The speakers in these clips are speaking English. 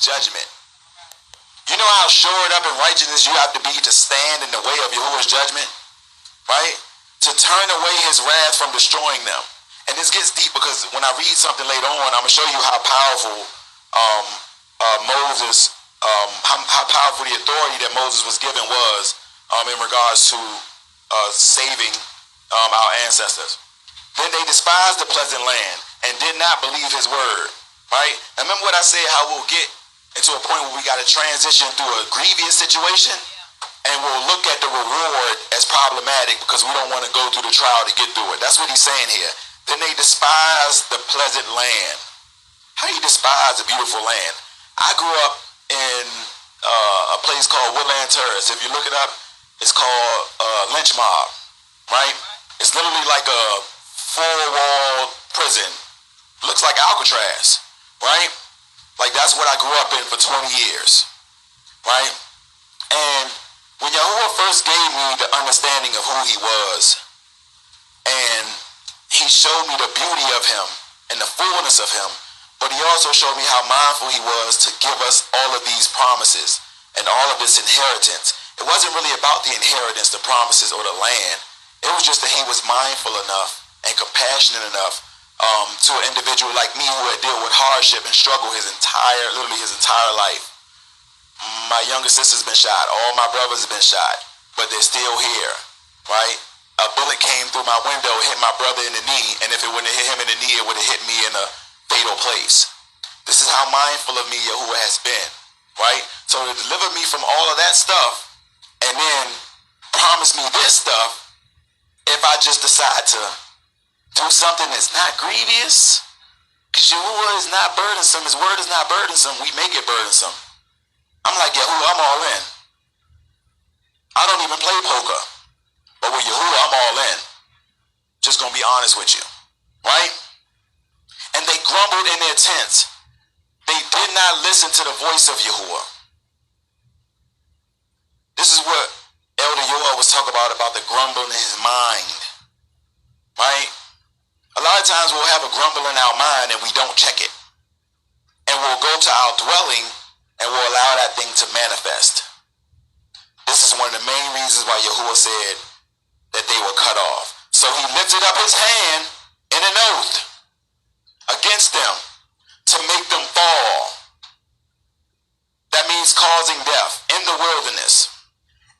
judgment. You know how shored up in righteousness you have to be to stand in the way of Yahuwah's judgment? Right? To turn away his wrath from destroying them. And this gets deep because when I read something later on, I'm going to show you how powerful Moses, how powerful the authority that Moses was given was in regards to saving our ancestors. Then they despised the pleasant land and did not believe his word. Right? Now remember what I said, how we'll get into a point where we got to transition through a grievous situation and we'll look at the reward as problematic because we don't want to go through the trial to get through it. That's what he's saying here. Then they despise the pleasant land. How do you despise a beautiful land? I grew up in a place called Woodland Terrace. If you look it up, it's called Lynch Mob, right? It's literally like a four-wall prison. Looks like Alcatraz, right? Like that's what I grew up in for 20 years, right? And when Yahuwah first gave me the understanding of who he was, and he showed me the beauty of him and the fullness of him, but he also showed me how mindful he was to give us all of these promises and all of this inheritance. It wasn't really about the inheritance, the promises, or the land. It was just that he was mindful enough and compassionate enough to an individual like me who had dealt with hardship and struggle literally his entire life. My younger sister's been shot. All my brothers have been shot, but they're still here, right? A bullet came through my window, hit my brother in the knee, and if it wouldn't have hit him in the knee, it would have hit me in a fatal place. This is how mindful of me Yahuwah has been, right? So to deliver me from all of that stuff and then promise me this stuff if I just decide to do something that's not grievous, because Yahuwah is not burdensome, his word is not burdensome, we make it burdensome. I'm like, Yahuwah, I'm all in. I don't even play poker, but with Yahuwah, I'm all in. Just gonna be honest with you, right? And they grumbled in their tents. They did not listen to the voice of Yahuwah. This is what Elder Yoel was talking about the grumble in his mind, right? A lot of times we'll have a grumble in our mind and we don't check it. And we'll go to our dwelling and we'll allow that thing to manifest. This is one of the main reasons why Yahuwah said that they were cut off. So he lifted up his hand in an oath against them to make them fall. That means causing death in the wilderness.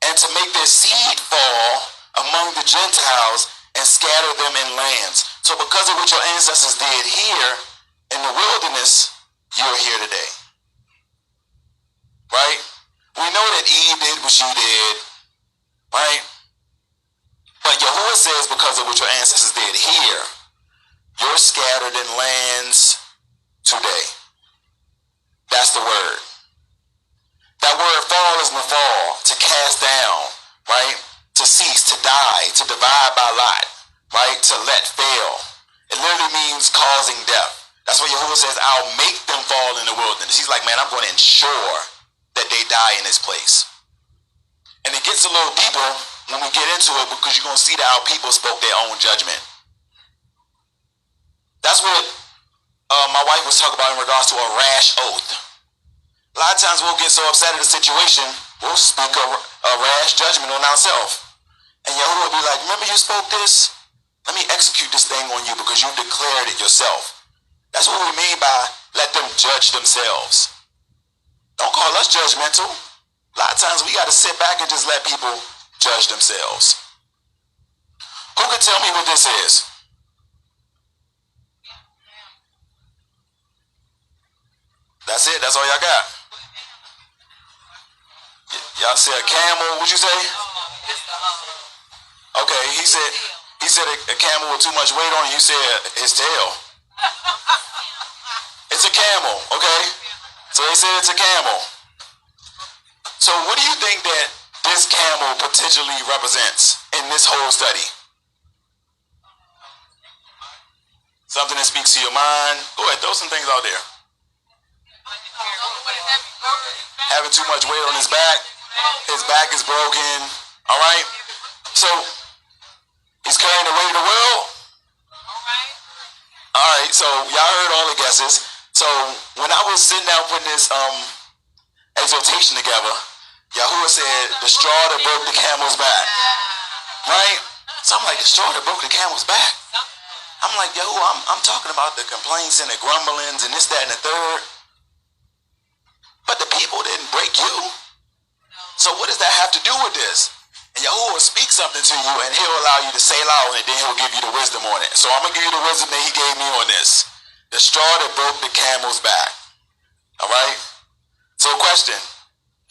And to make their seed fall among the Gentiles and scatter them in lands. So because of what your ancestors did here in the wilderness, you're here today. Right? We know that Eve did what she did. Right? But Yahuwah says because of what your ancestors did here, you're scattered in lands today. That's the word. That word fall is nafal, to cast down, right? To cease, to die, to divide by lot, right? To let fail. It literally means causing death. That's what Yahuwah says, I'll make them fall in the wilderness. He's like, man, I'm going to ensure that they die in this place. And it gets a little deeper when we get into it because you're going to see that our people spoke their own judgment. That's what my wife was talking about in regards to a rash oath. A lot of times we'll get so upset at a situation, we'll speak a rash judgment on ourselves. And Yahuwah will be like, remember you spoke this? Let me execute this thing on you because you declared it yourself. That's what we mean by let them judge themselves. Don't call us judgmental. A lot of times we got to sit back and just let people judge themselves. Who can tell me what this is? That's it? That's all y'all got? Y'all say a camel, what'd you say? Okay, he said a camel with too much weight on it. You said his tail. It's a camel, okay? So they said it's a camel. So what do you think that this camel potentially represents in this whole study? Something that speaks to your mind? Go ahead, throw some things out there. Having too much weight on his back is broken. All right? So, he's carrying the weight of the world? All right, so y'all heard all the guesses. So when I was sitting down putting this exhortation together, Yahuwah said, the straw that broke the camel's back. Right? So I'm like, the straw that broke the camel's back? I'm like, Yahuwah, I'm talking about the complaints and the grumblings and this, that, and the third. But the people didn't break you. So what does that have to do with this? And Yahuwah will speak something to you and he'll allow you to say loud and then he'll give you the wisdom on it. So I'm going to give you the wisdom that he gave me on this. The straw that broke the camel's back. All right? So question,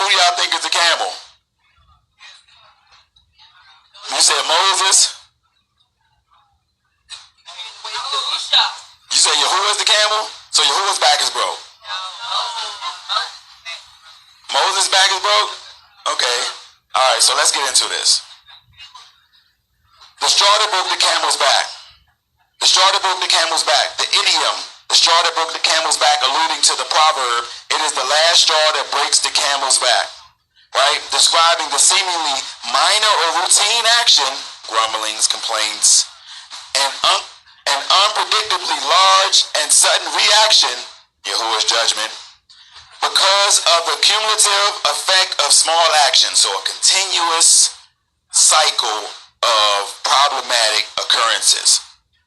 who do y'all think is the camel? You said Moses? You said Yahuwah is the camel? So Yahuwah's back is broke. Moses' back is broke? Okay. Alright, so let's get into this. The straw that broke the camel's back. The straw that broke the camel's back. The idiom, the straw that broke the camel's back, alluding to the proverb, it is the last straw that breaks the camel's back. Right? Describing the seemingly minor or routine action, grumblings, complaints, and unpredictably large and sudden reaction, Yahuwah's judgment, because of the cumulative effect of small actions. So a continuous cycle of problematic occurrences.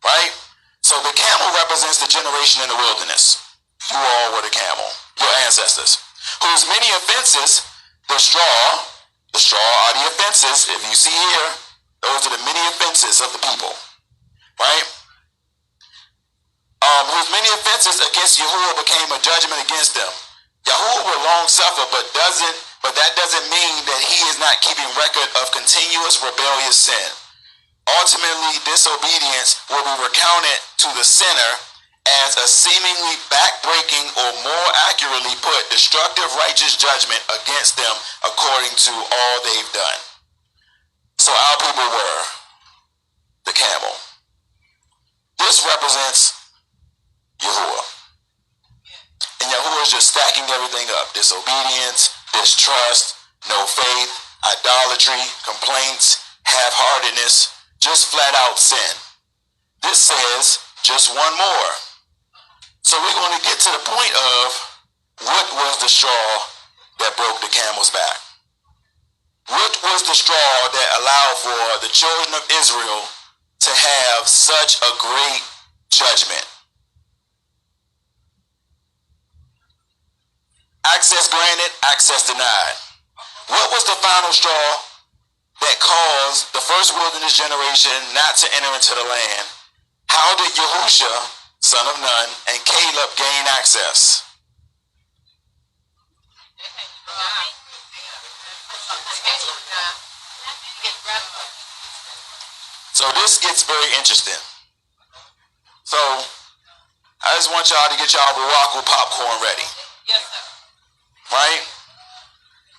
Right? So the camel represents the generation in the wilderness. You all were the camel, your ancestors, whose many offenses, the straw are the offenses. If you see here, those are the many offenses of the people. Right? Whose many offenses against Yahuwah became a judgment against them. Yahuwah will long suffer, but that doesn't mean that he is not keeping record of continuous rebellious sin. Ultimately, disobedience will be recounted to the sinner as a seemingly backbreaking, or more accurately put, destructive righteous judgment against them according to all they've done. So our people were the camel. This represents Yahuwah. And Yahuwah is just stacking everything up. Disobedience, distrust, no faith, idolatry, complaints, half-heartedness, just flat out sin. This says just one more. So we're going to get to the point of what was the straw that broke the camel's back. What was the straw that allowed for the children of Israel to have such a great judgment? Access granted, access denied. What was the final straw that caused the first wilderness generation not to enter into the land? How did Yahusha, son of Nun, and Caleb gain access? So this gets very interesting. So I just want y'all to get y'all Barack popcorn ready. Yes, sir. Right?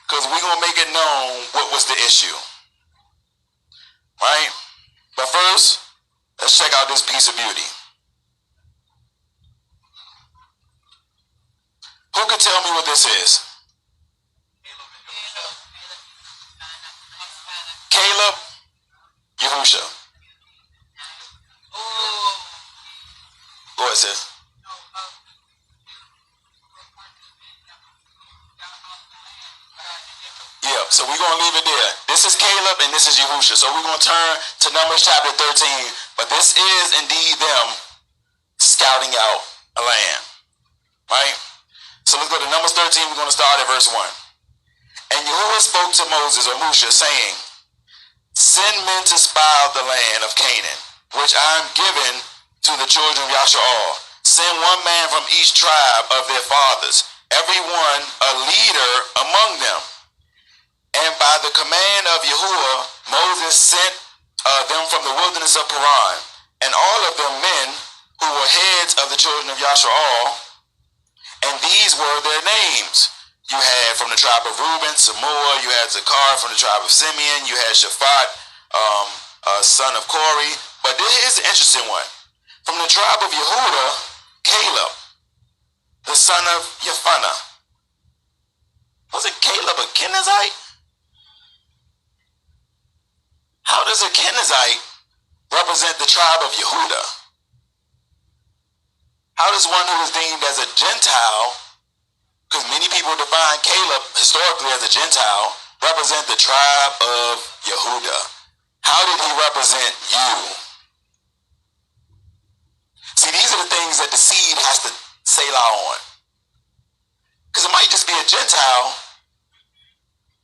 Because we're going to make it known what was the issue. Right? But first, let's check out this piece of beauty. Who could tell me what this is? Caleb, Yahusha. Go ahead, sis. Yeah, so we're going to leave it there. This is Caleb and this is Yahusha. So we're going to turn to Numbers chapter 13. But this is indeed them scouting out a land. Right? So let's go to Numbers 13. We're going to start at verse 1. And Yahuwah spoke to Moses or Musha, saying, send men to spy out the land of Canaan, which I am giving to the children of Yasha'al. Send one man from each tribe of their fathers, every one a leader among them. And by the command of Yahuwah, Moses sent them from the wilderness of Paran, and all of them men who were heads of the children of Yasha'al, and these were their names. You had from the tribe of Reuben, Samoa. You had Zakar from the tribe of Simeon. You had Shaphat, son of Kori. But this is an interesting one. From the tribe of Yehuda, Caleb, the son of Yephuneh. Wasn't Caleb a Kenizzite? How does a Kenizzite represent the tribe of Yehuda? how does one who is deemed as a Gentile, because many people define Caleb historically as a Gentile, represent the tribe of Yehuda? How did he represent you? See, these are the things that the seed has to selah on. Because it might just be a Gentile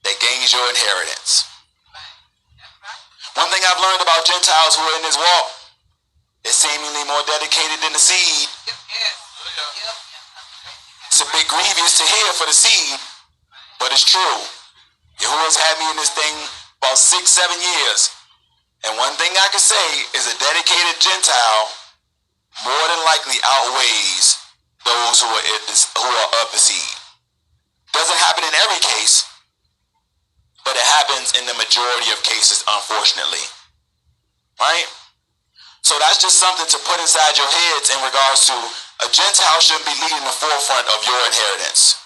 that gains your inheritance. One thing I've learned about Gentiles who are in this walk, they're seemingly more dedicated than the seed. It's a bit grievous to hear for the seed, but it's true. Yahuwah's had me in this thing about 6-7 years. And one thing I can say is a dedicated Gentile more than likely outweighs those who are of the seed. Doesn't happen in every case, but it happens in the majority of cases, unfortunately. Right? So that's just something to put inside your heads in regards to a Gentile shouldn't be leading the forefront of your inheritance.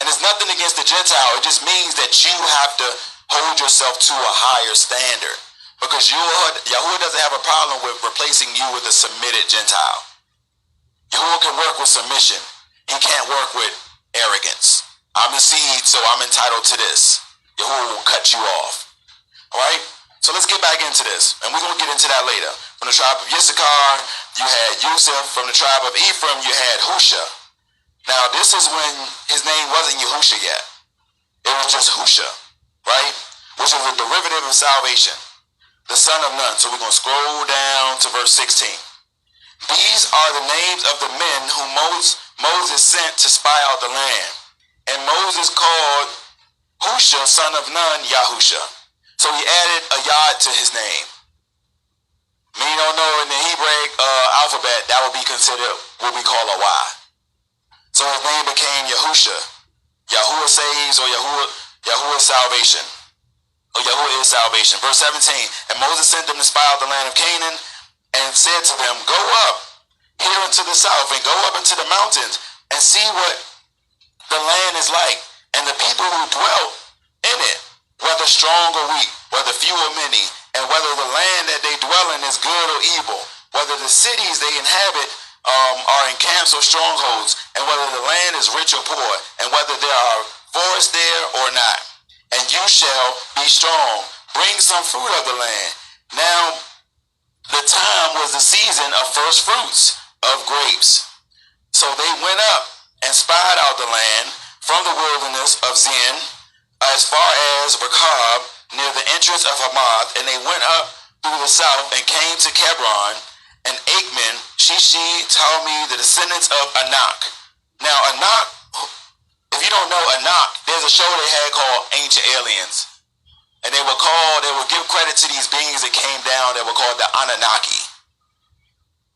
And it's nothing against the Gentile. It just means that you have to hold yourself to a higher standard. Because Yahuwah doesn't have a problem with replacing you with a submitted Gentile. Yahuwah can work with submission. He can't work with arrogance. I'm the seed, so I'm entitled to this. Yahuwah will cut you off. All right? So let's get back into this. And we're going to get into that later. From the tribe of Issachar, you had Yusuf. From the tribe of Ephraim, you had Husha. Now, this is when his name wasn't Yahusha yet. It was just Husha, right? Which is a derivative of salvation. The son of Nun. So we're going to scroll down to verse 16. These are the names of the men whom Moses sent to spy out the land. And Moses called Husha, son of Nun, Yahusha. So he added a yod to his name. Me don't know in the Hebraic alphabet, that would be considered what we call a Y. So his name became Yahusha. Yahuwah saves, or Yahuwah salvation. Or Yahuwah is salvation. Verse 17, and Moses sent them to spy out the land of Canaan, and said to them, go up here into the south, and go up into the mountains, and see what the land is like, and the people who dwell in it, whether strong or weak, whether few or many, and whether the land that they dwell in is good or evil, whether the cities they inhabit are in camps or strongholds, and whether the land is rich or poor, and whether there are forests there or not. And you shall be strong. Bring some fruit of the land. Now, the time was the season of first fruits of grapes. So they went up and spied out the land from the wilderness of Zin as far as Rechab, near the entrance of Hamath, and they went up through the south and came to Hebron, and Achman, Shishi, Talmi, the descendants of Anak. Now Anak, if you don't know Anak, there's a show they had called Ancient Aliens. And they would give credit to these beings that came down that were called the Anunnaki.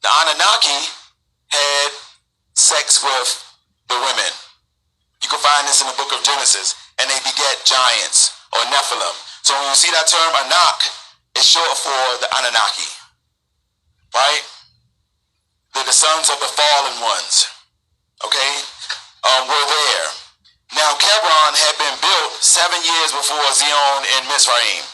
The Anunnaki had sex with the women. You can find this in the book of Genesis. And they beget giants or Nephilim. So when you see that term Anak, it's short for the Anunnaki. Right? They're the sons of the fallen ones. Okay? Were there. Now Hebron had been built 7 years before Zion in Mizraim.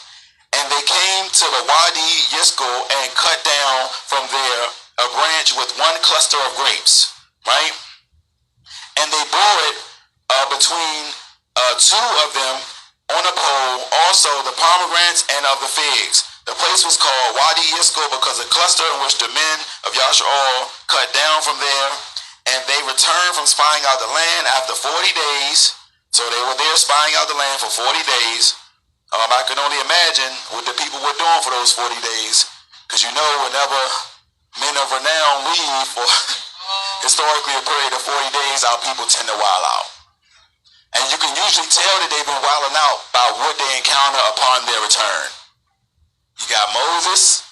And they came to the Wadi Yiskel and cut down from there a branch with one cluster of grapes. Right? And they bore it between two of them on a pole, also the pomegranates and of the figs. The place was called Wadi Yiskel because a cluster in which the men of Yasha'al cut down from there, and they returned from spying out the land after 40 days. So they were there spying out the land for 40 days. I can only imagine what the people were doing for those 40 days, because you know whenever men of renown leave for historically a period of 40 days, our people tend to wild out. And you can usually tell that they've been wilding out by what they encounter upon their return. You got Moses.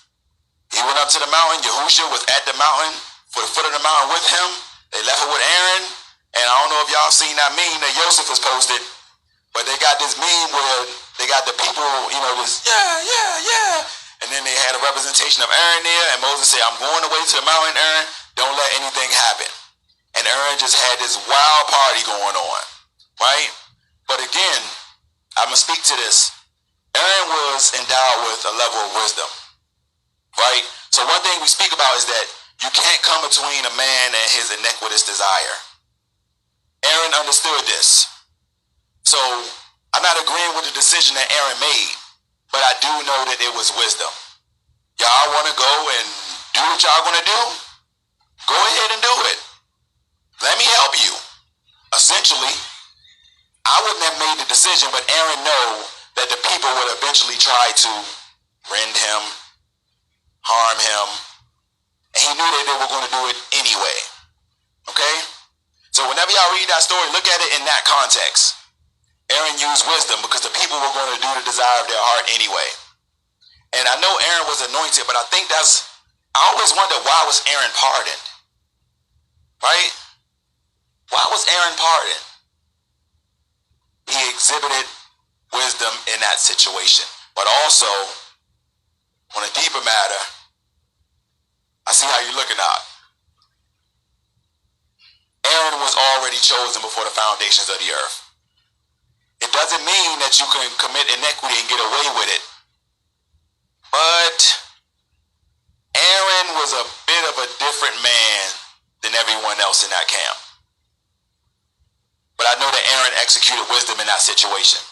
He went up to the mountain. Yahusha was at the mountain, for the foot of the mountain with him. They left it with Aaron. And I don't know if y'all seen that meme that Joseph has posted, but they got this meme where they got the people, this, yeah. And then they had a representation of Aaron there. And Moses said, I'm going away to the mountain, Aaron. Don't let anything happen. And Aaron just had this wild party going on. Right? But again, I'm going to speak to this. Aaron was endowed with a level of wisdom. Right? So one thing we speak about is that you You can't come between a man and his iniquitous desire. Aaron understood this. So I'm not agreeing with the decision that Aaron made, but I do know that it was wisdom. Y'all want to go and do what y'all going to do? Go ahead and do it. Let me help you. Essentially, I wouldn't have made the decision, but Aaron knew that the people would eventually try to rend him, harm him, and he knew that they were going to do it anyway. Okay? So whenever y'all read that story, look at it in that context. Aaron used wisdom because the people were going to do the desire of their heart anyway. And I know Aaron was anointed, but I always wonder, why was Aaron pardoned? Right? Why was Aaron pardoned? He exhibited wisdom in that situation. But also, on a deeper matter, I see how you're looking at. Aaron was already chosen before the foundations of the earth. It doesn't mean that you can commit iniquity and get away with it. But Aaron was a bit of a different man than everyone else in that camp. But I know that Aaron executed wisdom in that situation.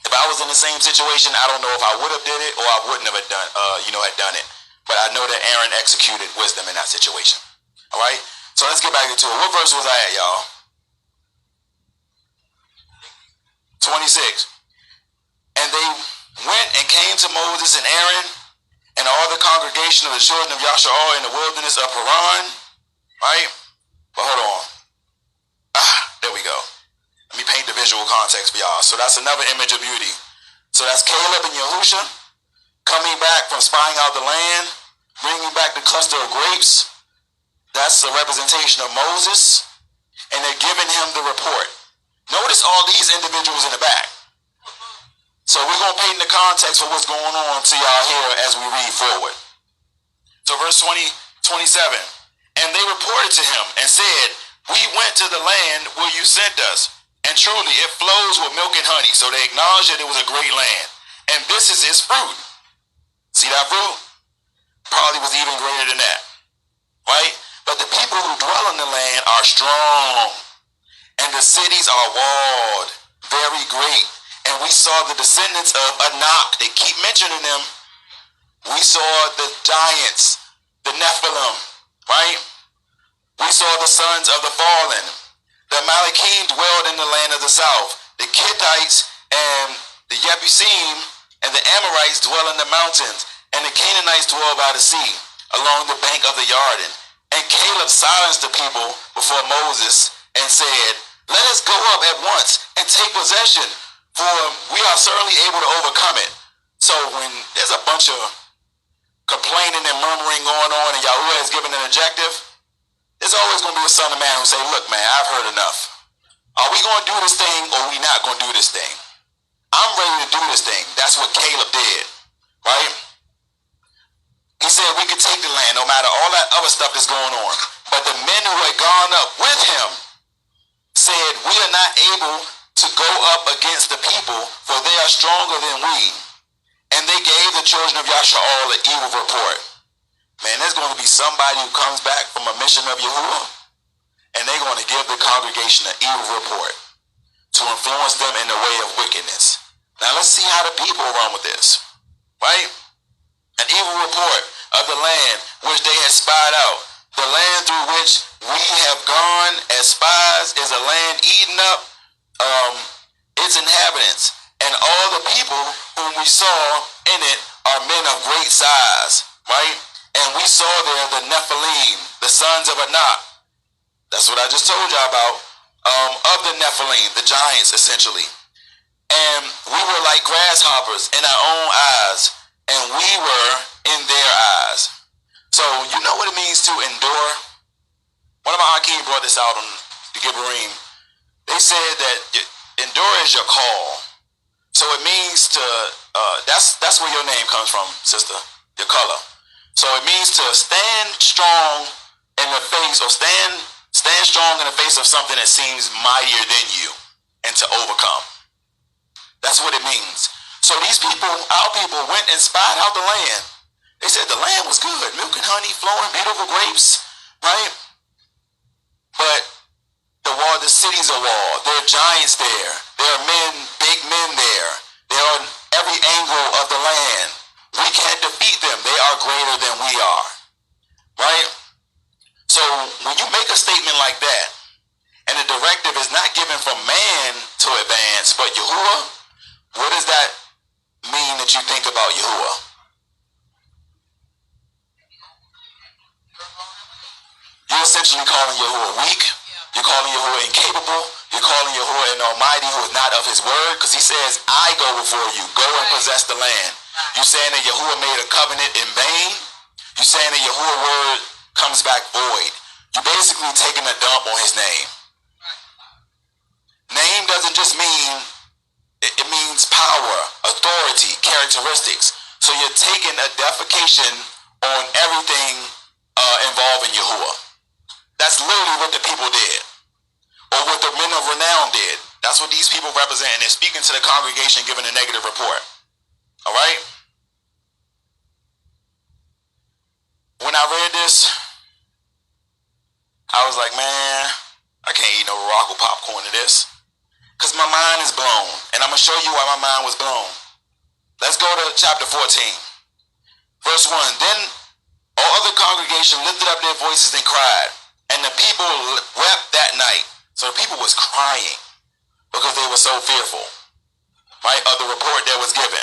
If I was in the same situation, I don't know if I would have did it or I wouldn't have had done it. But I know that Aaron executed wisdom in that situation. All right? So let's get back into it. What verse was I at, y'all? 26. And they went and came to Moses and Aaron and all the congregation of the children of Yasha'al in the wilderness of Paran. Right? But hold on. There we go. Let me paint the visual context for y'all. So that's another image of beauty. So that's Caleb and Yahusha coming back from spying out the land, bringing back the cluster of grapes. That's a representation of Moses. And they're giving him the report. Notice all these individuals in the back. So we're going to paint the context for what's going on to y'all here as we read forward. So verse 27. And they reported to him and said, we went to the land where you sent us, and truly it flows with milk and honey. So they acknowledged that it was a great land. And this is its fruit. See that fruit? Probably was even greater than that. Right? But the people who dwell in the land are strong, and the cities are walled, very great. And we saw the descendants of Anak. They keep mentioning them. We saw the giants, the Nephilim, right? We saw the sons of the fallen. The Amalekim dwelled in the land of the south. The Kittites and the Yebusim and the Amorites dwell in the mountains. And the Canaanites dwell by the sea, along the bank of the Jordan. And Caleb silenced the people before Moses and said, let us go up at once and take possession, for we are certainly able to overcome it. So when there's a bunch of complaining and murmuring going on and Yahuwah has given an objective, there's always going to be a son of man who say, look, man, I've heard enough. Are we going to do this thing or are we not going to do this thing? I'm ready to do this thing. That's what Caleb did, right? He said we could take the land no matter all that other stuff that's going on. But the men who had gone up with him said, we are not able to go up against the people, for they are stronger than we. And they gave the children of Yasha'al an evil report. Man, there's going to be somebody who comes back from a mission of Yahuwah, and they're going to give the congregation an evil report to influence them in the way of wickedness. Now let's see how the people run with this, right? An evil report of the land which they had spied out. The land through which we have gone as spies is a land eaten up, its inhabitants, and all the people whom we saw in it are men of great size, right? And we saw there the Nephilim, the sons of Anak. That's what I just told y'all about, of the Nephilim, the giants essentially. And we were like grasshoppers in our own eyes, and we were in their eyes. So you know what it means to endure? One of my Hakeem brought this out on the Gibberim. They said that endure is your call. So it means to, that's where your name comes from, sister, your color. So it means to stand strong in the face, or stand strong in the face of something that seems mightier than you, and to overcome. That's what it means. So these people, our people, went and spied out the land. They said the land was good, milk and honey flowing, beautiful grapes, right? But the cities are walled. There are giants there. There are men, big men there. They're on every angle of the land. We can't defeat them. They are greater than we are, right? So when you make a statement like that, and the directive is not given from man to advance, but Yahuwah, what does that mean that you think about Yahuwah? You're essentially calling Yahuwah weak. You're calling Yahuwah incapable. You're calling Yahuwah an almighty who is not of his word, because he says, I go before you. Go and possess the land. You're saying that Yahuwah made a covenant in vain. You're saying that Yahuwah's word comes back void. You're basically taking a dump on his name. Name doesn't just mean, it means power, authority, characteristics. So you're taking a defecation on everything involving Yahuwah. That's literally what the people did, or what the men of renown did. That's what these people represent, and they're speaking to the congregation, giving a negative report. All right? When I read this, I was like, man, I can't eat no Morocco popcorn to this, because my mind is blown, and I'm going to show you why my mind was blown. Let's go to chapter 14, verse 1. Then all the congregation lifted up their voices and cried, and the people wept that night. So the people was crying because they were so fearful, right, of the report that was given.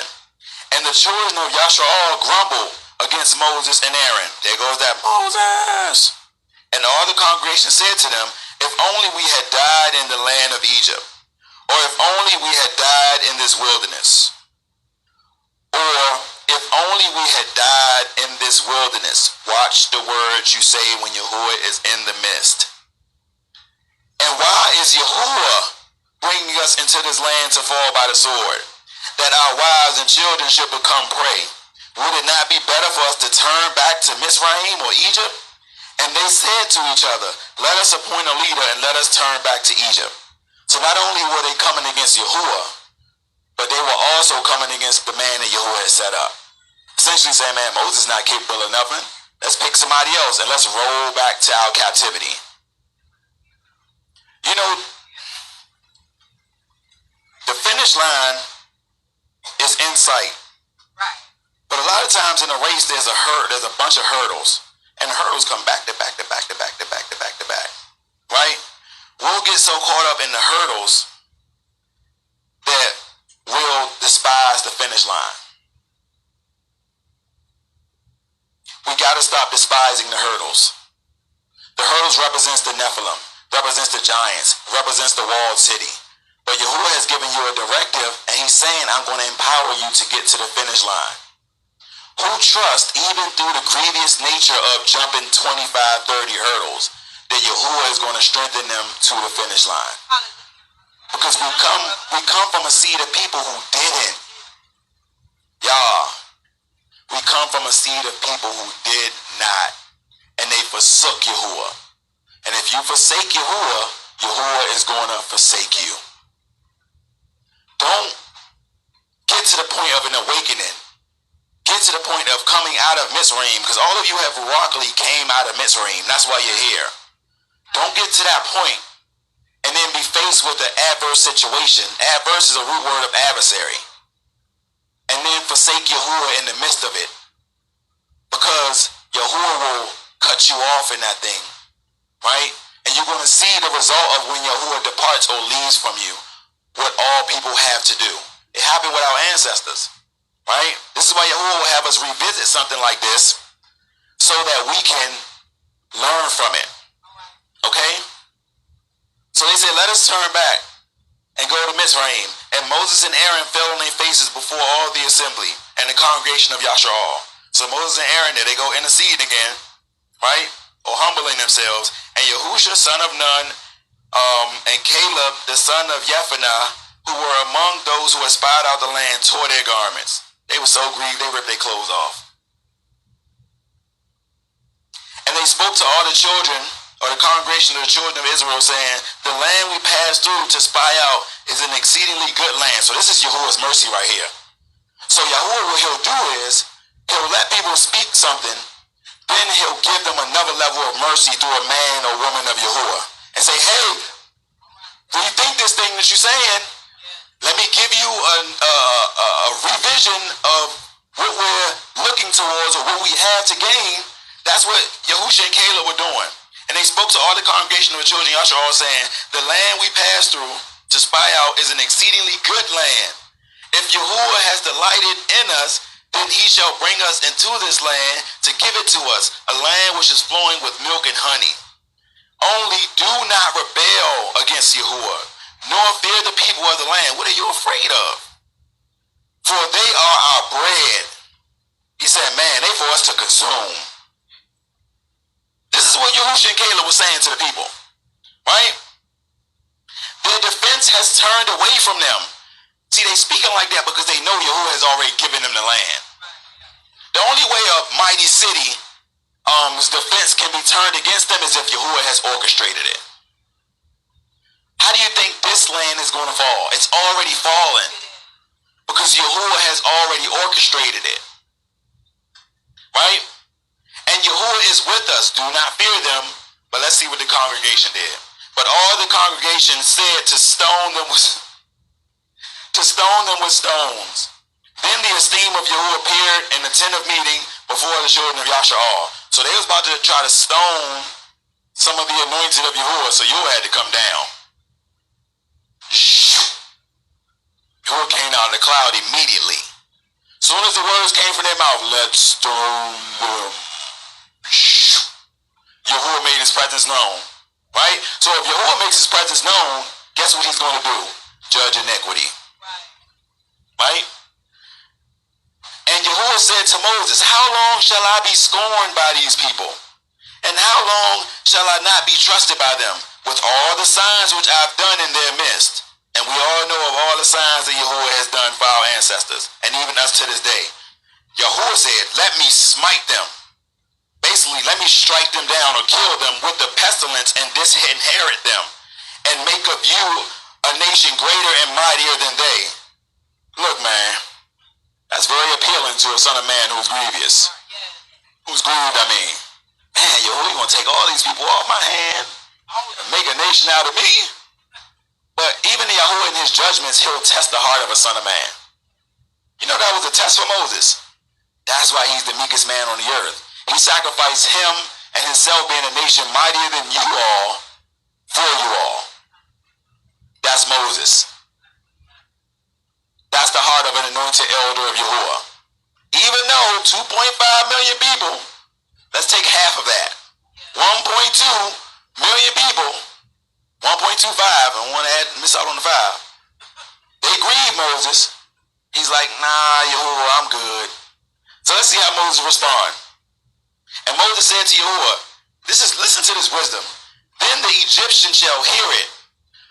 And the children of Yasharal grumbled against Moses and Aaron. There goes that Moses. And all the congregation said to them, if only we had died in the land of Egypt, or if only we had died in this wilderness, or if only we had died in this wilderness. Watch the words you say when Yahuwah is in the midst. And why is Yahuwah bringing us into this land to fall by the sword, that our wives and children should become prey? Would it not be better for us to turn back to Mizraim or Egypt? And they said to each other, let us appoint a leader and let us turn back to Egypt. So not only were they coming against Yahuwah, but they were also coming against the man that Yahuwah had set up. Essentially saying, man, Moses is not capable of nothing. Let's pick somebody else and let's roll back to our captivity. You know, the finish line is in sight. Right. But a lot of times in a race, there's a bunch of hurdles. And the hurdles come back to back to back to back to back to back to back. Right? We'll get so caught up in the hurdles that we'll despise the finish line. We got to stop despising the hurdles. The hurdles represents the Nephilim, represents the giants, represents the walled city. But Yahuwah has given you a directive, and he's saying, I'm going to empower you to get to the finish line. Who trust, even through the grievous nature of jumping 25, 30 hurdles, that Yahuwah is going to strengthen them to the finish line? Because we come from a seed of people who didn't. We come from a seed of people who did not, and they forsook Yahuwah. And if you forsake Yahuwah, Yahuwah is going to forsake you. Don't get to the point of an awakening. Get to the point of coming out of Mizraim, because all of you have rockly came out of Mizraim. That's why you're here. Don't get to that point and then be faced with an adverse situation. Adverse is a root word of adversary. And then forsake Yahuwah in the midst of it, because Yahuwah will cut you off in that thing, right? And you're going to see the result of when Yahuwah departs or leaves from you, what all people have to do. It happened with our ancestors, right? This is why Yahuwah will have us revisit something like this, so that we can learn from it, okay? So they said, let us turn back and go to Mizraim. And Moses and Aaron fell on their faces before all the assembly and the congregation of Yasharal. So Moses and Aaron, there they go interceding again, right? Or humbling themselves. And Yahusha, son of Nun, and Caleb, the son of Jephunneh, who were among those who had spied out the land, tore their garments. They were so grieved, they ripped their clothes off. And they spoke to all the children, or the congregation of the children of Israel, saying, the land we passed through to spy out is an exceedingly good land. So this is Yahuwah's mercy right here. So Yahuwah, what he'll do is, he'll let people speak level of mercy through a man or woman of Yahuwah and say, hey, rethink this thing that you're saying. Let me give you a revision of what we're looking towards or what we have to gain. That's what Yahusha and Caleb were doing. And they spoke to all the congregation of the children of Yashar, saying, the land we pass through to spy out is an exceedingly good land. If Yahuwah has delighted in us, then he shall bring us into this land to give it to us, a land which is flowing with milk and honey. Only do not rebel against Yahuwah, nor fear the people of the land. What are you afraid of? For they are our bread. He said, man, they for us to consume. This is what Yahushua and Caleb was saying to the people, right? Their defense has turned away from them. See, they speaking like that because they know Yahuwah has already given them the land. The only way a mighty city's defense can be turned against them is if Yahuwah has orchestrated it. How do you think this land is going to fall? It's already fallen because Yahuwah has already orchestrated it, right? And Yahuwah is with us. Do not fear them. But let's see what the congregation did. But all the congregation said to stone them with stones. Then the esteem of Yahuwah appeared in the tent of meeting before the children of Yashar. So they was about to try to stone some of the anointed of Yahuwah. So Yahuwah had to come down. Yahuwah came out of the cloud immediately. As soon as the words came from their mouth, let's stone them. Yahuwah made his presence known, right? So if Yahuwah makes his presence known, guess what he's going to do? Judge iniquity, right? And Yahuwah said to Moses, how long shall I be scorned by these people? And how long shall I not be trusted by them with all the signs which I've done in their midst? And we all know of all the signs that Yahuwah has done for our ancestors, and even us to this day. Yahuwah said, let me smite them. Basically, let me strike them down or kill them with the pestilence and disinherit them and make of you a nation greater and mightier than they. Look, man, that's very appealing to a son of man who's grievous. Who's grieved, I mean. Man, Yahuwah, you want to take all these people off my hand and make a nation out of me? But even Yahuwah in his judgments, he'll test the heart of a son of man. You know, that was a test for Moses. That's why he's the meekest man on the earth. He sacrificed him and himself being a nation mightier than you all for you all. That's Moses. That's the heart of an anointed elder of Yahuwah. Even though 2.5 million people, let's take half of that. 1.2 million people, 1.25, and one had miss out on the 5. They grieved Moses. He's like, nah, Yahuwah, I'm good. So let's see how Moses responds. And Moses said to Yahuwah, listen to this wisdom. Then the Egyptians shall hear it.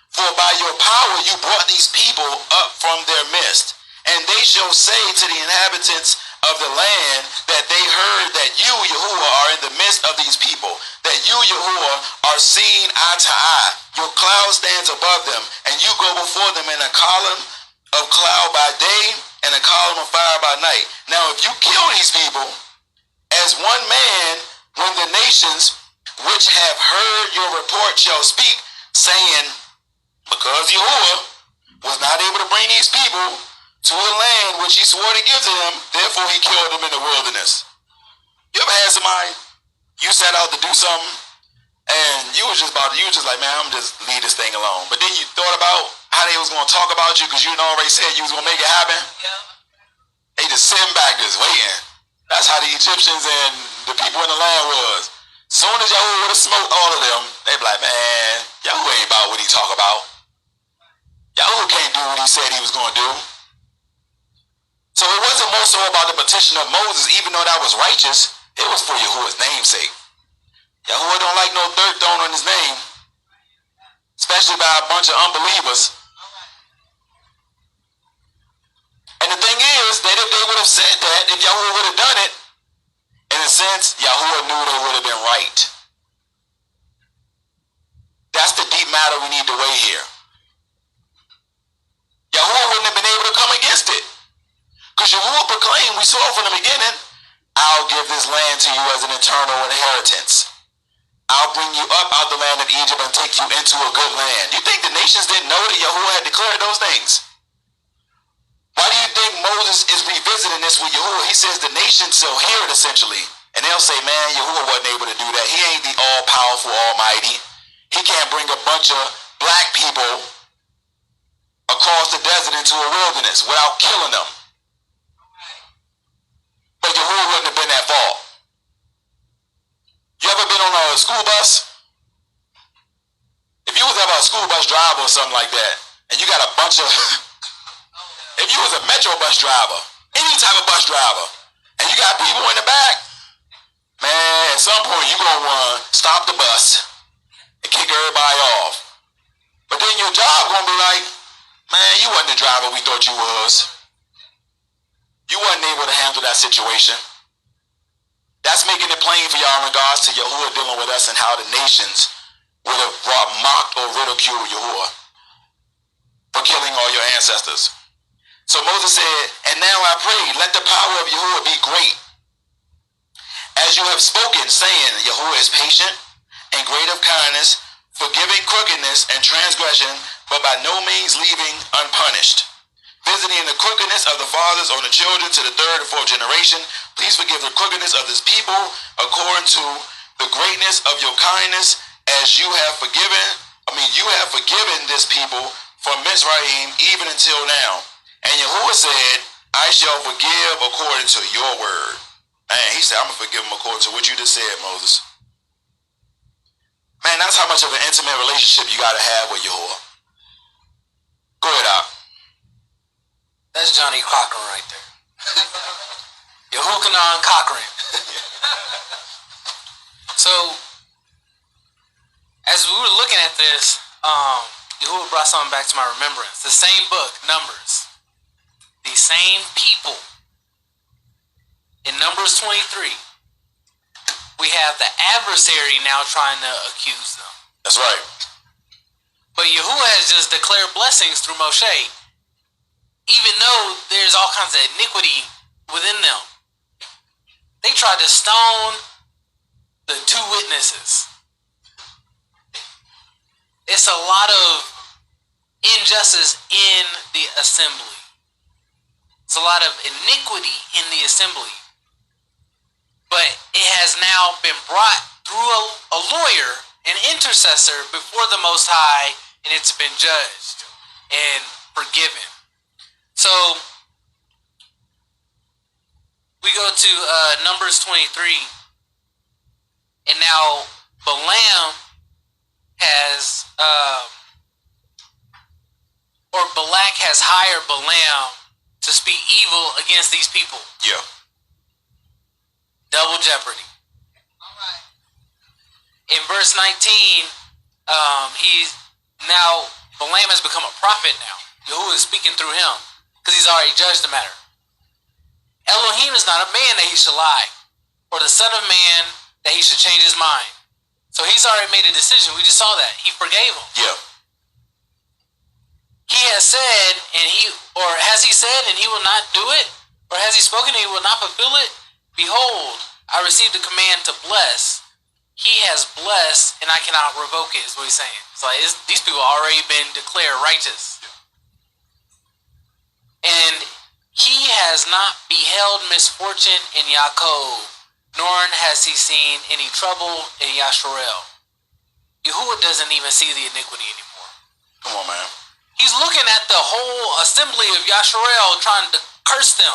For by your power you brought these people up from their midst. And they shall say to the inhabitants of the land that they heard that you, Yahuwah, are in the midst of these people. That you, Yahuwah, are seen eye to eye. Your cloud stands above them. And you go before them in a column of cloud by day and a column of fire by night. Now if you kill these people as one man, when the nations which have heard your report shall speak, saying, because Yahuwah was not able to bring these people to the land which he swore to give to them, therefore he killed them in the wilderness. You ever had somebody, you set out to do something, and you was just like, man, I'm just leave this thing alone. But then you thought about how they was going to talk about you because you already said you was going to make it happen. Yeah. They just sitting back just waiting. That's how the Egyptians and the people in the land was. Soon as Yahuwah would have smoked all of them, they'd be like, man, Yahuwah ain't about what he talk about. Yahuwah can't do what he said he was going to do. So it wasn't more so about the petition of Moses, even though that was righteous. It was for Yahuwah's name's sake. Yahuwah don't like no dirt thrown on his name, especially by a bunch of unbelievers. And the thing is that if they would have said that, if Yahuwah would have done it, in a sense, Yahuwah knew they would have been right. That's the deep matter we need to weigh here. Yahuwah wouldn't have been able to come against it. Because Yahuwah proclaimed, we saw from the beginning, I'll give this land to you as an eternal inheritance. I'll bring you up out the land of Egypt and take you into a good land. You think the nations didn't know that Yahuwah had declared those things? Why do you think Moses is revisiting this with Yahuwah? He says the nations shall hear it essentially. And they'll say, man, Yahuwah wasn't able to do that. He ain't the all-powerful Almighty. He can't bring a bunch of black people across the desert into a wilderness without killing them. But Yahuwah wouldn't have been that far. You ever been on a school bus? If you was ever a school bus driver or something like that, and you got a bunch of, if you was a metro bus driver, any type of bus driver, and you got people in the back, man, at some point you're going to want to stop the bus and kick everybody off. But then your job going to be like, man, you wasn't the driver we thought you was. You wasn't able to handle that situation. That's making it plain for y'all in regards to Yahuwah dealing with us and how the nations would have mocked or ridiculed Yahuwah for killing all your ancestors. So Moses said, and now I pray, let the power of Yahuwah be great. As you have spoken, saying, Yahuwah is patient and great of kindness, forgiving crookedness and transgression, but by no means leaving unpunished. Visiting the crookedness of the fathers on the children to the third and fourth generation. Please forgive the crookedness of this people according to the greatness of your kindness, as you have forgiven. You have forgiven this people from Mizraim even until now. And Yahuwah said, I shall forgive according to your word. Man, he said, I'm going to forgive them according to what you just said, Moses. Man, that's how much of an intimate relationship you got to have with Yahuwah. Go ahead, Doc. That's Johnny Cochran right there. Yehukanan Cochran. So, as we were looking at this, Yahuwah brought something back to my remembrance. The same book, Numbers. The same people. In Numbers 23, we have the adversary now trying to accuse them. That's right. But Yahuwah has just declared blessings through Moshe, even though there's all kinds of iniquity within them. They tried to stone the two witnesses. It's a lot of injustice in the assembly. It's a lot of iniquity in the assembly. But it has now been brought through a lawyer, an intercessor before the Most High, and it's been judged and forgiven. So we go to Numbers 23, and now Balaam has, Balak has hired Balaam to speak evil against these people. Yeah. Double jeopardy. In verse 19, Balaam has become a prophet now. Yahuwah is speaking through him because he's already judged the matter. Elohim is not a man that he should lie, or the son of man that he should change his mind. So he's already made a decision. We just saw that. He forgave him. Yeah. He has said, has he said, and he will not do it? Or has he spoken, and he will not fulfill it? Behold, I received a command to bless. He has blessed, and I cannot revoke it, is what he's saying. It's like, these people already been declared righteous. And he has not beheld misfortune in Yaakov, nor has he seen any trouble in Yasharel. Yahuwah doesn't even see the iniquity anymore. Come on, man. He's looking at the whole assembly of Yasharel trying to curse them.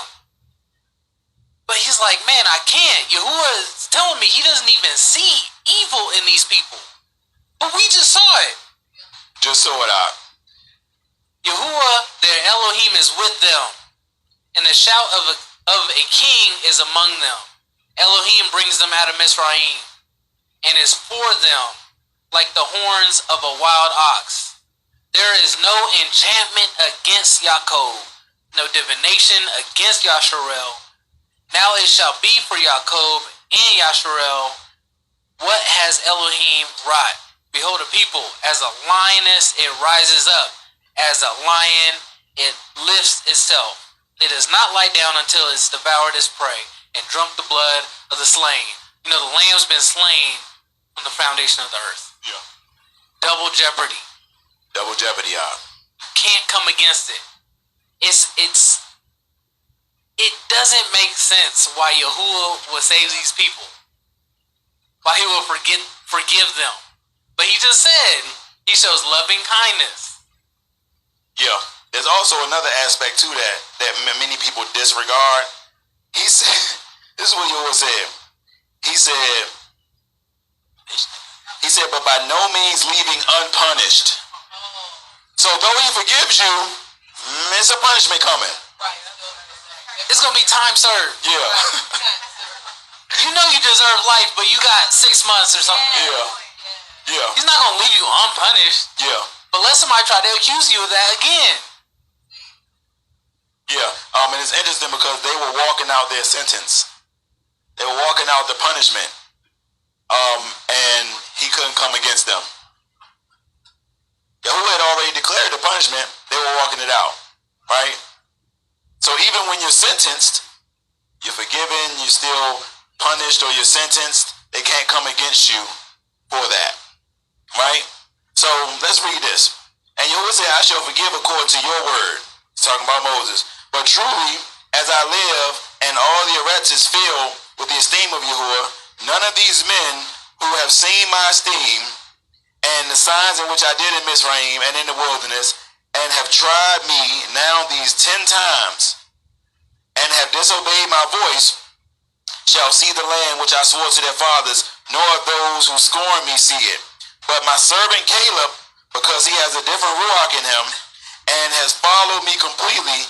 But he's like, man, I can't. Yahuwah is telling me he doesn't even see evil in these people. But we just saw it. Just saw it out. Yahuwah, their Elohim, is with them, and the shout of a king is among them. Elohim brings them out of Mizraim, and is for them like the horns of a wild ox. There is no enchantment against Yaakov, no divination against Yasharel. Now it shall be for Yaakov and Yasharel. What has Elohim wrought? Behold, a people, as a lioness it rises up, as a lion it lifts itself. It does not lie down until it's devoured its prey and drunk the blood of the slain. You know, the lamb's been slain on the foundation of the earth. Yeah. Double jeopardy. Double jeopardy, yeah. Can't come against it. It doesn't make sense why Yahuwah would save these people. Why he will forgive them. But he just said he shows loving kindness. Yeah. There's also another aspect to that many people disregard. He said, this is what Yahuwah said. He said, but by no means leaving unpunished. So though he forgives you, it's a punishment coming. It's going to be time served. Yeah. You know you deserve life, but you got 6 months or something. Yeah. Yeah. He's not going to leave you unpunished. Yeah. But let somebody try to accuse you of that again. Yeah. And it's interesting because they were walking out their sentence. They were walking out the punishment. And he couldn't come against them. Yahuwah had already declared the punishment. They were walking it out. Right? So even when you're sentenced, you're forgiven, you're still punished or you're sentenced, they can't come against you for that. Right? So let's read this. And Yahuwah said, I shall forgive according to your word. He's talking about Moses. But truly, as I live and all the Eretz is filled with the esteem of Yahuwah, none of these men who have seen my esteem and the signs in which I did in Mizraim and in the wilderness, and have tried me now these 10 times, and have disobeyed my voice, shall see the land which I swore to their fathers, nor those who scorn me see it. But my servant Caleb, because he has a different ruach in him, and has followed me completely,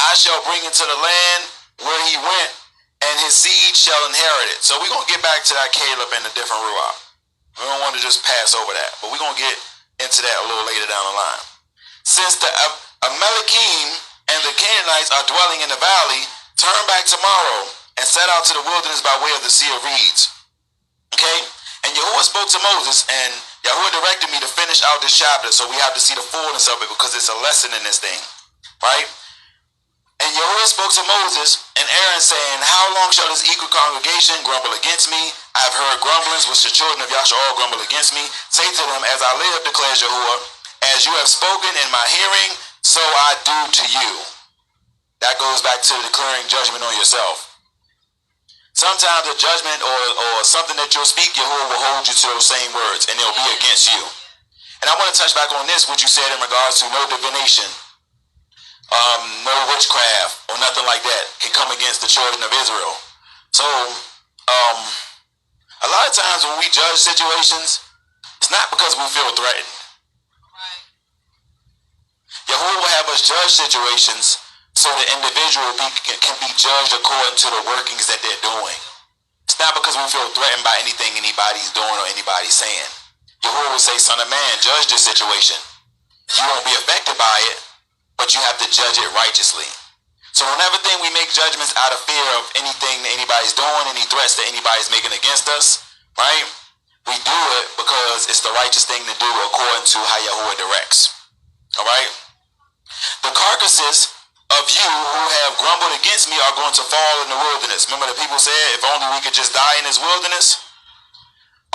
I shall bring into the land where he went, and his seed shall inherit it. So we're going to get back to that Caleb and the different ruach. We don't want to just pass over that, but we're going to get into that a little later down the line. Since the Amalekim and the Canaanites are dwelling in the valley, turn back tomorrow and set out to the wilderness by way of the Sea of Reeds. Okay? And Yahuwah spoke to Moses, and Yahuwah directed me to finish out this chapter, so we have to see the fullness of it because it's a lesson in this thing. Right? And Yahuwah spoke to Moses and Aaron, saying, how long shall this equal congregation grumble against me? I have heard grumblings which the children of Yasha all grumble against me. Say to them, as I live, declares Yahuwah, as you have spoken in my hearing, so I do to you. That goes back to declaring judgment on yourself. Sometimes a judgment or something that you'll speak, Yahuwah will hold you to those same words, and it'll be against you. And I want to touch back on this, what you said in regards to no divination, no witchcraft, or nothing like that can come against the children of Israel. So, a lot of times when we judge situations, it's not because we feel threatened. Yahuwah will have us judge situations so the individual can be judged according to the workings that they're doing. It's not because we feel threatened by anything anybody's doing or anybody's saying. Yahuwah will say, son of man, judge this situation. You won't be affected by it, but you have to judge it righteously. So whenever we make judgments out of fear of anything that anybody's doing, any threats that anybody's making against us, right? We do it because it's the righteous thing to do according to how Yahuwah directs. All right? The carcasses of you who have grumbled against me are going to fall in the wilderness. Remember the people said, if only we could just die in this wilderness?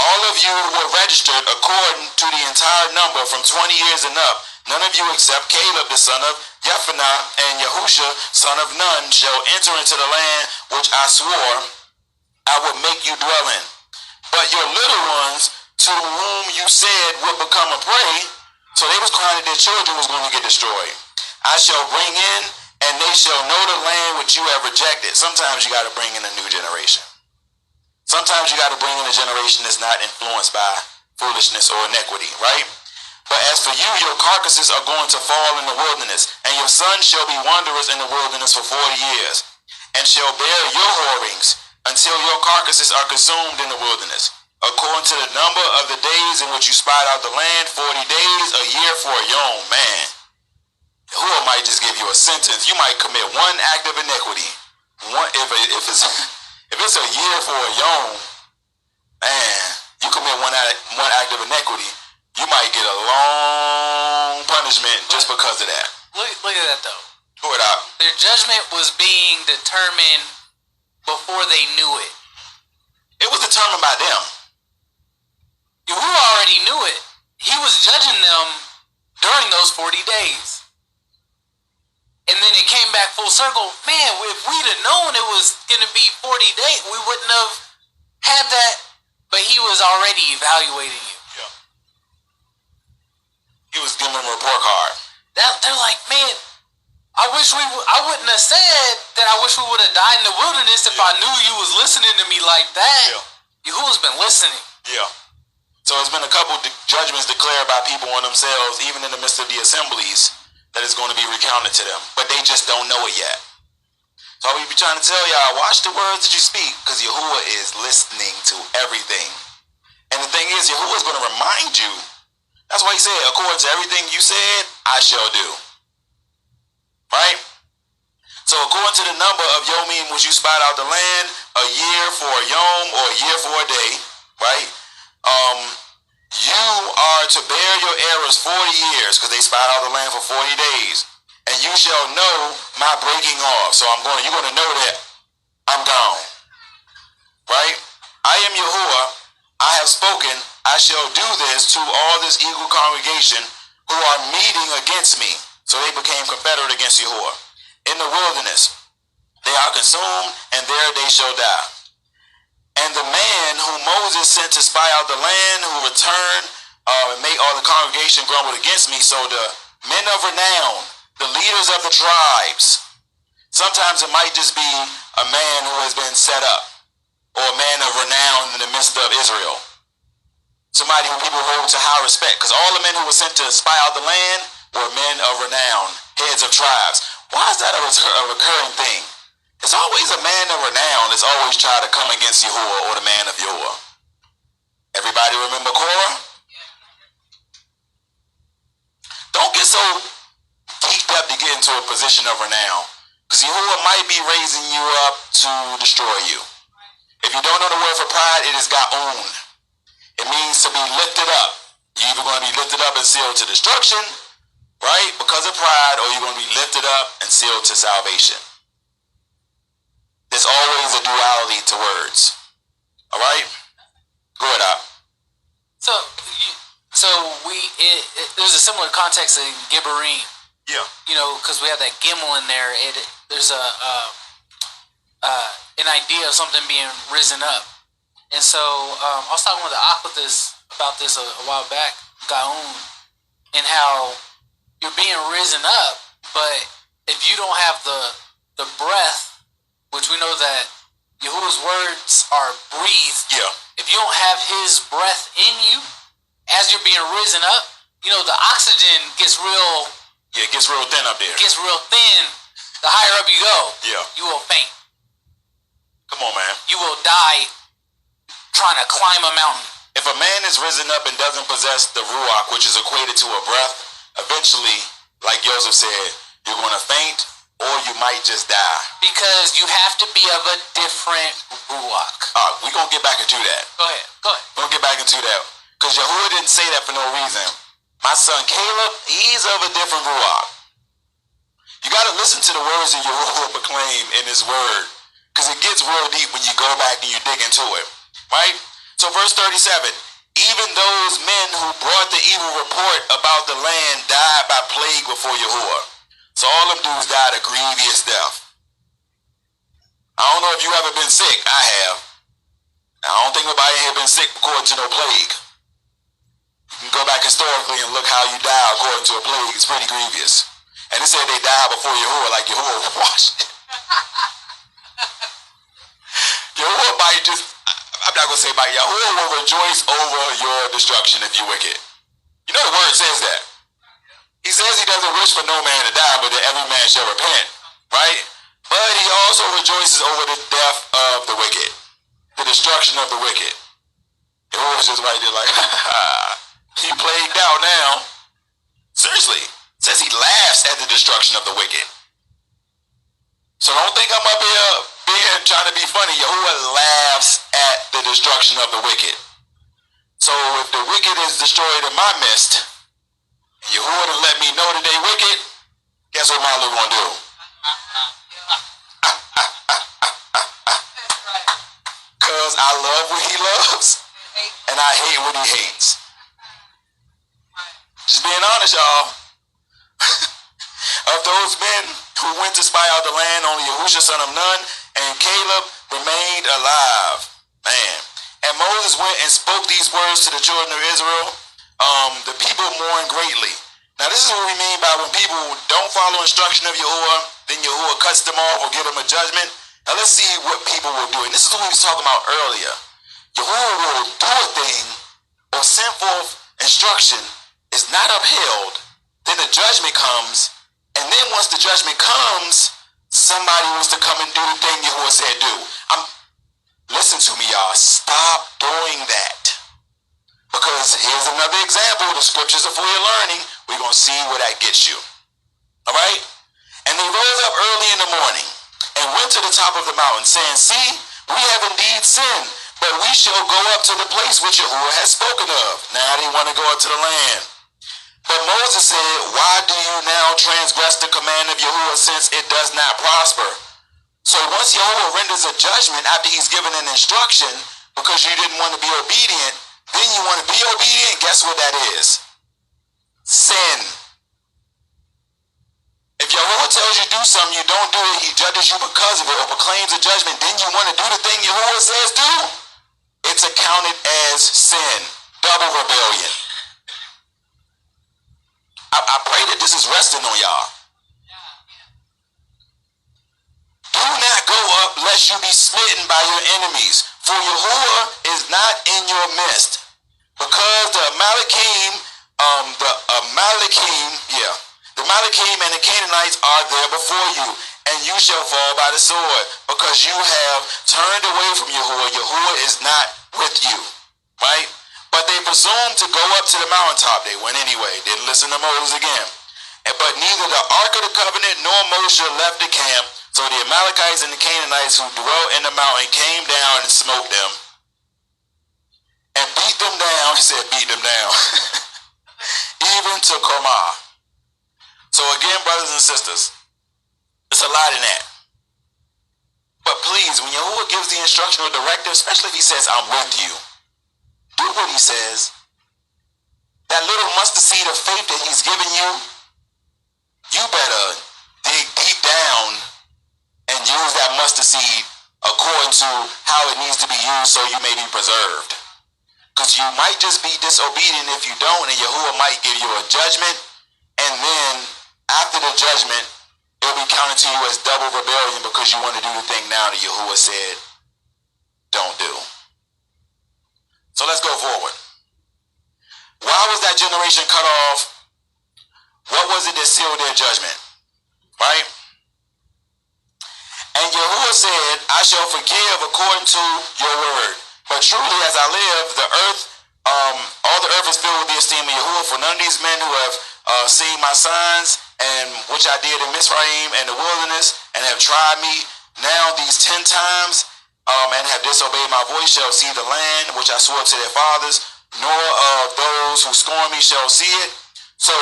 All of you who were registered according to the entire number from 20 years and up, none of you except Caleb the son of Jephunneh and Yahusha son of Nun shall enter into the land which I swore I would make you dwell in. But your little ones, to whom you said would become a prey, so they was crying that their children was going to get destroyed, I shall bring in, and they shall know the land which you have rejected. Sometimes you got to bring in a new generation. Sometimes you got to bring in a generation that's not influenced by foolishness or iniquity, right? But as for you, your carcasses are going to fall in the wilderness, and your sons shall be wanderers in the wilderness for 40 years, and shall bear your whorings until your carcasses are consumed in the wilderness. According to the number of the days in which you spied out the land, 40 days, a year for a young man. Who might just give you a sentence? You might commit one act of iniquity. If it's a year for a young man, you commit one act of iniquity, you might get a long punishment just because of that. Look at that though. Pour it out. Their judgment was being determined before they knew it. It was determined by them. Yahuwah already knew it. He was judging them during those 40 days. And then it came back full circle. Man, if we'd have known it was going to be 40 days, we wouldn't have had that. But he was already evaluating you. Yeah. He was giving them a report card. They're like, man, I wouldn't have said that I wish we would have died in the wilderness if I knew you was listening to me like that. Yeah. Yahuwah's been listening. Yeah. So there's been a couple judgments declared by people on themselves, even in the midst of the assemblies, that is going to be recounted to them. But they just don't know it yet. So we be trying to tell y'all, watch the words that you speak, because Yahuwah is listening to everything. And the thing is, Yahuwah is going to remind you. That's why he said, according to everything you said, I shall do. Right? So according to the number of Yomim which you spied out the land, a year for a Yom or a year for a day, right? You are to bear your errors 40 years, because they spied out the land for 40 days. And you shall know my breaking off. So you're going to know that I'm gone. Right? I am Yahuwah. I have spoken. I shall do this to all this eagle congregation who are meeting against me. So they became confederate against Yahuwah. In the wilderness, they are consumed, and there they shall die. And the man whom Moses sent to spy out the land, who returned and made all the congregation grumble against me. So the men of renown, the leaders of the tribes, sometimes it might just be a man who has been set up, or a man of renown in the midst of Israel. Somebody who people hold to high respect, because all the men who were sent to spy out the land were men of renown, heads of tribes. Why is that a recurring thing? It's always a man of renown that's always trying to come against Yahuwah, or the man of Yahuwah. Everybody remember Korah? Don't get so geeked up to get into a position of renown, because Yahuwah might be raising you up to destroy you. If you don't know the word for pride, it is ga'un. It means to be lifted up. You're either going to be lifted up and sealed to destruction, right, because of pride, or you're going to be lifted up and sealed to salvation. There's always a duality to words. All right? Go ahead, Op. There's a similar context in Gibberim. Yeah. You know, because we have that gimel in there. There's an idea of something being risen up. And so I was talking with the Aquatus about this a while back, Gaun, and how you're being risen up, but if you don't have the breath, which we know that Yahuwah's words are breathed. Yeah. If you don't have his breath in you, as you're being risen up, you know, the oxygen gets real... Yeah, it gets real thin up there. Gets real thin. The higher up you go, yeah, you will faint. Come on, man. You will die trying to climb a mountain. If a man is risen up and doesn't possess the ruach, which is equated to a breath, eventually, like Joseph said, you're going to faint, or you might just die. Because you have to be of a different ruach. We're going to get back into that. Go ahead. We're going to get back into that. Because Yahuwah didn't say that for no reason. My son Caleb, he's of a different ruach. You got to listen to the words that Yahuwah proclaim in his word. Because it gets real deep when you go back and you dig into it. Right? So verse 37. Even those men who brought the evil report about the land died by plague before Yahuwah. So all them dudes died a grievous death. I don't know if you ever been sick. I have. I don't think nobody here been sick according to no plague. You can go back historically and look how you die according to a plague. It's pretty grievous. And it said they died before Yahuwah, like Yahuwah watched it. Yahuwah might just, I'm not going to say about Yahuwah will rejoice over your destruction if you wicked. You know the word says that. He says he doesn't wish for no man to die, but that every man shall repent, right? But he also rejoices over the death of the wicked, the destruction of the wicked. It was just right there like, he plagued out now. Seriously, says he laughs at the destruction of the wicked. So don't think I'm up here trying to be funny. Yahuwah laughs at the destruction of the wicked. So if the wicked is destroyed in my midst, Yahuwah to let me know that they wicked, guess what Malu gonna do? Cause I love what he loves. and I hate what he hates. Just being honest, y'all. Of those men who went to spy out the land, only Yahushua son of Nun and Caleb remained alive. Man. And Moses went and spoke these words to the children of Israel. The people mourned greatly. Now this is what we mean by when people don't follow instruction of Yahuwah, then Yahuwah cuts them off or give them a judgment. Now let's see what people will do. And this is what we was talking about earlier. Yahuwah will do a thing or send forth instruction, is not upheld, then the judgment comes, and then once the judgment comes, somebody wants to come and do the thing Yahuwah said do. Listen to me, y'all. Stop doing that. Because here's another example. The scriptures are for your learning. We're going to see where that gets you. All right? And they rose up early in the morning and went to the top of the mountain, saying, see, we have indeed sinned, but we shall go up to the place which Yahuwah has spoken of. Now they want to go up to the land. But Moses said, why do you now transgress the command of Yahuwah, since it does not prosper? So once Yahuwah renders a judgment after he's given an instruction, because you didn't want to be obedient, then you want to be obedient, guess what that is? Sin. If Yahuwah tells you do something, you don't do it, he judges you because of it, or proclaims a judgment, then you want to do the thing Yahuwah says do. It's accounted as sin. Double rebellion. I pray that this is resting on y'all. Do not go up lest you be smitten by your enemies, for Yahuwah is not in your midst. Because the Amalekim and the Canaanites are there before you, and you shall fall by the sword, because you have turned away from Yahuwah. Yahuwah is not with you. Right? But they presumed to go up to the mountaintop. They went anyway. Didn't listen to Moses again. But neither the Ark of the Covenant nor Moshe left the camp. So the Amalekites and the Canaanites who dwelt in the mountain came down and smote them and beat them down. He said beat them down. Even to Kormah. So again, brothers and sisters, it's a lot in that. But please, when Yahuwah gives the instruction or directive, especially if he says, I'm with you, do what he says. That little mustard seed of faith that he's given you, you better dig deep down and use that mustard seed according to how it needs to be used so you may be preserved. Because you might just be disobedient if you don't, and Yahuwah might give you a judgment, and then after the judgment, it'll be counted to you as double rebellion because you want to do the thing now that Yahuwah said don't do. So let's go forward. Why was that generation cut off? What was it that sealed their judgment? Right? And Yahuwah said, I shall forgive according to your word. But truly as I live, the earth, all the earth is filled with the esteem of Yahuwah. For none of these men who have seen my signs, and which I did in Mizraim and the wilderness, and have tried me now these 10 times, and have disobeyed my voice, shall see the land which I swore to their fathers, nor of those who scorn me shall see it. So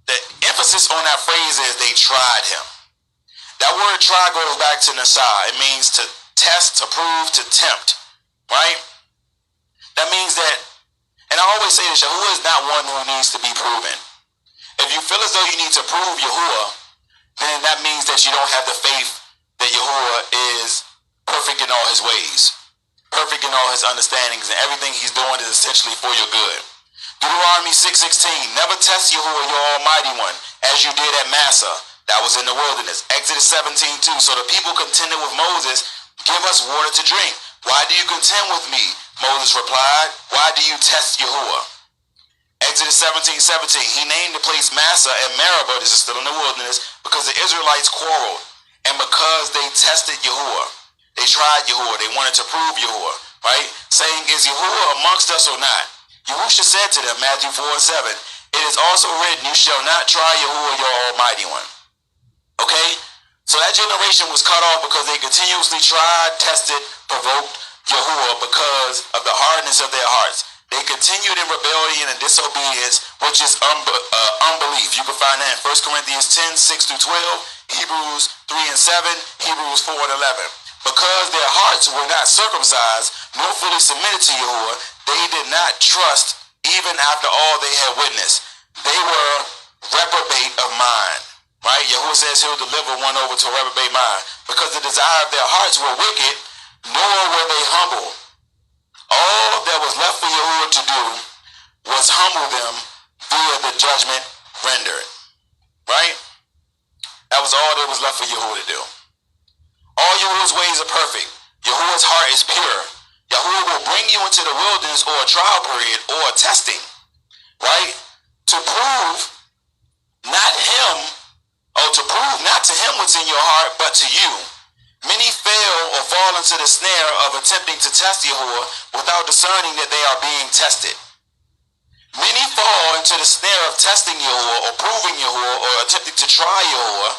the emphasis on that phrase is they tried him. That word try goes back to Nasa. It means to test, to prove, to tempt. Right? That means that, and I always say this, Yahuwah is not one who needs to be proven. If you feel as though you need to prove Yahuwah, then that means that you don't have the faith that Yahuwah is perfect in all his ways, perfect in all his understandings, and everything he's doing is essentially for your good. Deuteronomy 6:16, never test Yahuwah your Almighty One, as you did at Massa. That was in the wilderness. Exodus 17:2, so the people contended with Moses, give us water to drink. Why do you contend with me? Moses replied, why do you test Yahuwah? Exodus 17:17, he named the place Massa and Meribah, this is still in the wilderness, because the Israelites quarreled, and because they tested Yahuwah. They tried Yahuwah. They wanted to prove Yahuwah, right? Saying, is Yahuwah amongst us or not? Yahushua said to them, Matthew 4:7, it is also written, you shall not try Yahuwah your Almighty One. Okay? So that generation was cut off because they continuously tried, tested, provoked Yahuwah because of the hardness of their hearts. They continued in rebellion and disobedience, which is unbelief. You can find that in 1 Corinthians 10:6-12, Hebrews 3:7, Hebrews 4:11. Because their hearts were not circumcised, nor fully submitted to Yahuwah, they did not trust even after all they had witnessed. They were reprobate of mind. Right? Yahuwah says he'll deliver one over to a reprobate mind. Because the desire of their hearts were wicked, nor were they humble. All that was left for Yahuwah to do was humble them via the judgment rendered. Right? That was all that was left for Yahuwah to do. All Yahuwah's ways are perfect. Yahuwah's heart is pure. Yahuwah will bring you into the wilderness or a trial period or a testing. Right? To prove not to him what's in your heart, but to you. Many fail or fall into the snare of attempting to test Yahuwah without discerning that they are being tested. Many fall into the snare of testing Yahuwah or proving Yahuwah or attempting to try Yahuwah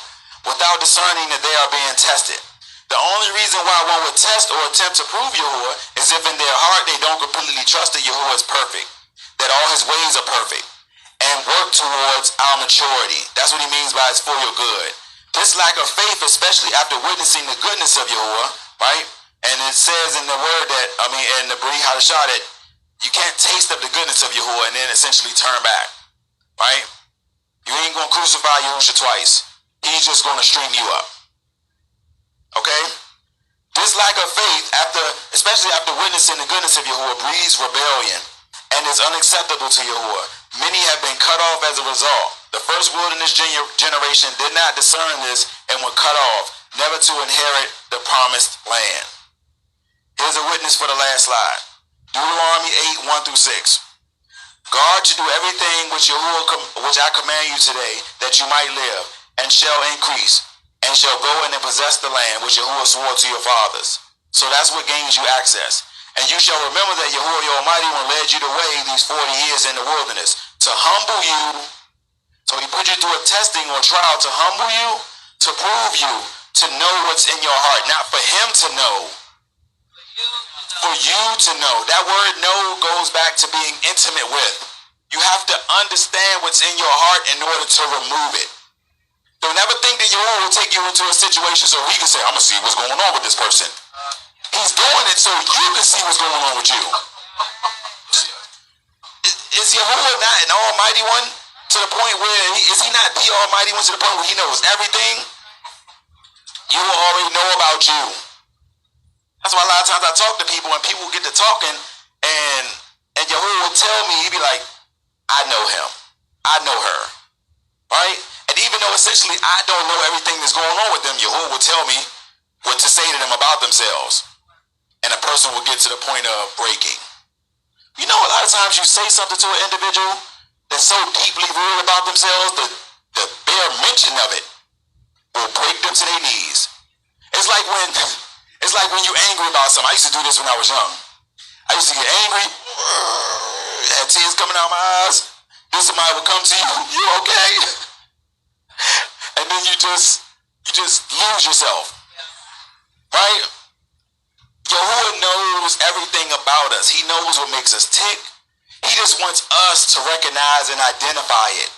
without discerning that they are being tested. The only reason why one would test or attempt to prove Yahuwah is if in their heart they don't completely trust that Yahuwah is perfect, that all his ways are perfect, and work towards our maturity. That's what he means by it's for your good. This lack of faith, especially after witnessing the goodness of Yahuwah, right? And it says in the word that, in the Bri Hadashah, that you can't taste of the goodness of Yahuwah and then essentially turn back, right? You ain't going to crucify Yahushua twice. He's just going to string you up. Okay? This lack of faith, especially after witnessing the goodness of Yahuwah, breeds rebellion and is unacceptable to Yahuwah. Many have been cut off as a result. The first wilderness generation did not discern this and were cut off, never to inherit the promised land. Here's a witness for the last slide. Deuteronomy 8:1-6. Guard to do everything which I command you today, that you might live, and shall increase, and shall go in and possess the land which Yahuwah swore to your fathers. So that's what gains you access. And you shall remember that Yahuwah your Almighty One led you the way these 40 years in the wilderness, to humble you. So he put you through a testing or trial to humble you, to prove you, to know what's in your heart. Not for him to know, for you to know. That word know goes back to being intimate with. You have to understand what's in your heart in order to remove it. Don't ever think that Yahuwah will take you into a situation so he can say, I'm going to see what's going on with this person. He's doing it so you can see what's going on with you. Is Yahuwah not an almighty one to the point where, is he not the almighty one to the point where he knows everything? You will already know about you. That's why a lot of times I talk to people and people get to talking and Yahuwah will tell me, he'd be like, I know him. I know her. Right? And even though essentially I don't know everything that's going on with them, Yahuwah will tell me what to say to them about themselves. And a person will get to the point of breaking. You know, a lot of times you say something to an individual that's so deeply real about themselves, the bare mention of it will break them to their knees. It's like when you're angry about something. I used to do this when I was young. I used to get angry, had tears coming out of my eyes. Then somebody would come to you, you okay? And then you just lose yourself. Right? Yahuwah knows everything about us. He knows what makes us tick. He just wants us to recognize and identify it.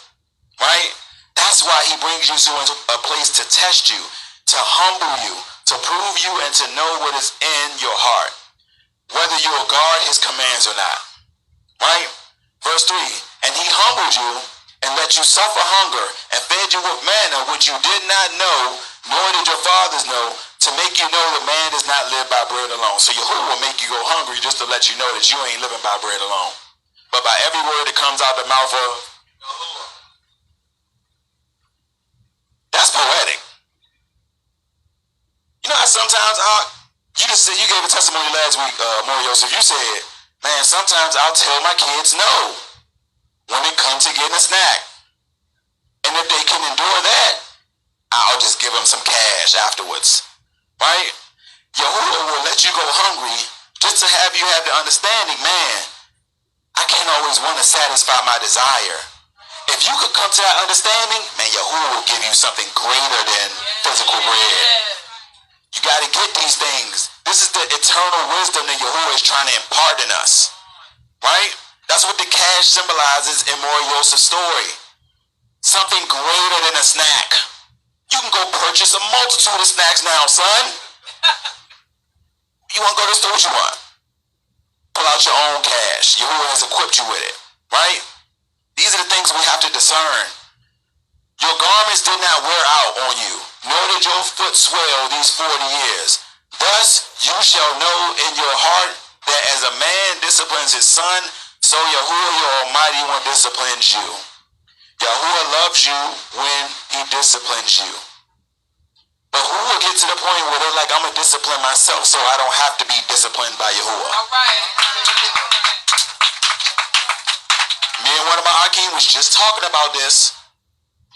Right? That's why he brings you to a place to test you, to humble you, to prove you, and to know what is in your heart, whether you will guard his commands or not. Right? Verse 3, and he humbled you and let you suffer hunger and fed you with manna which you did not know, nor did your fathers know, to make you know that man does not live by bread alone. So Yahuwah will make you go hungry just to let you know that you ain't living by bread alone, but by every word that comes out the mouth of Yahuwah. That's poetic. You know how sometimes you gave a testimony last week, Joseph. You said, man, sometimes I'll tell my kids no when it comes to getting a snack. And if they can endure that, I'll just give them some cash afterwards. Right? Yahuwah will let you go hungry just to have you have the understanding, man, I can't always want to satisfy my desire. If you could come to that understanding, man, Yahuwah will give you something greater than physical bread. You got to get these things. This is the eternal wisdom that Yahuwah is trying to impart in us. Right? That's what the cash symbolizes in Mori Yosef's story. Something greater than a snack. You can go purchase a multitude of snacks now, son. You want to go to the store? What you want? Pull out your own cash. Yahuwah has equipped you with it, right? These are the things we have to discern. Your garments did not wear out on you, nor did your foot swell these 40 years. Thus you shall know in your heart that as a man disciplines his son, so Yahuwah your Almighty One disciplines you. Yahuwah loves you when he disciplines you. But who will get to the point where they're like, I'm going to discipline myself so I don't have to be disciplined by Yahuwah? All right. Me and one of my Akeem was just talking about this.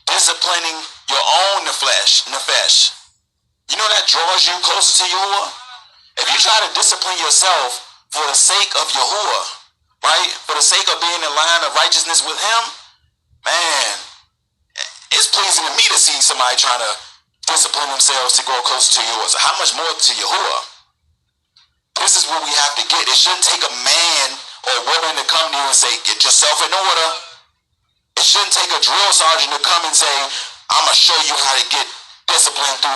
Disciplining your own nefesh. You know that draws you closer to Yahuwah? If you try to discipline yourself for the sake of Yahuwah, right? For the sake of being in line of righteousness with him, man, it's pleasing to me to see somebody trying to discipline themselves to go closer to Yahuwah. So how much more to Yahuwah? This is what we have to get. It shouldn't take a man or a woman to come to you and say, get yourself in order. It shouldn't take a drill sergeant to come and say, I'm going to show you how to get disciplined through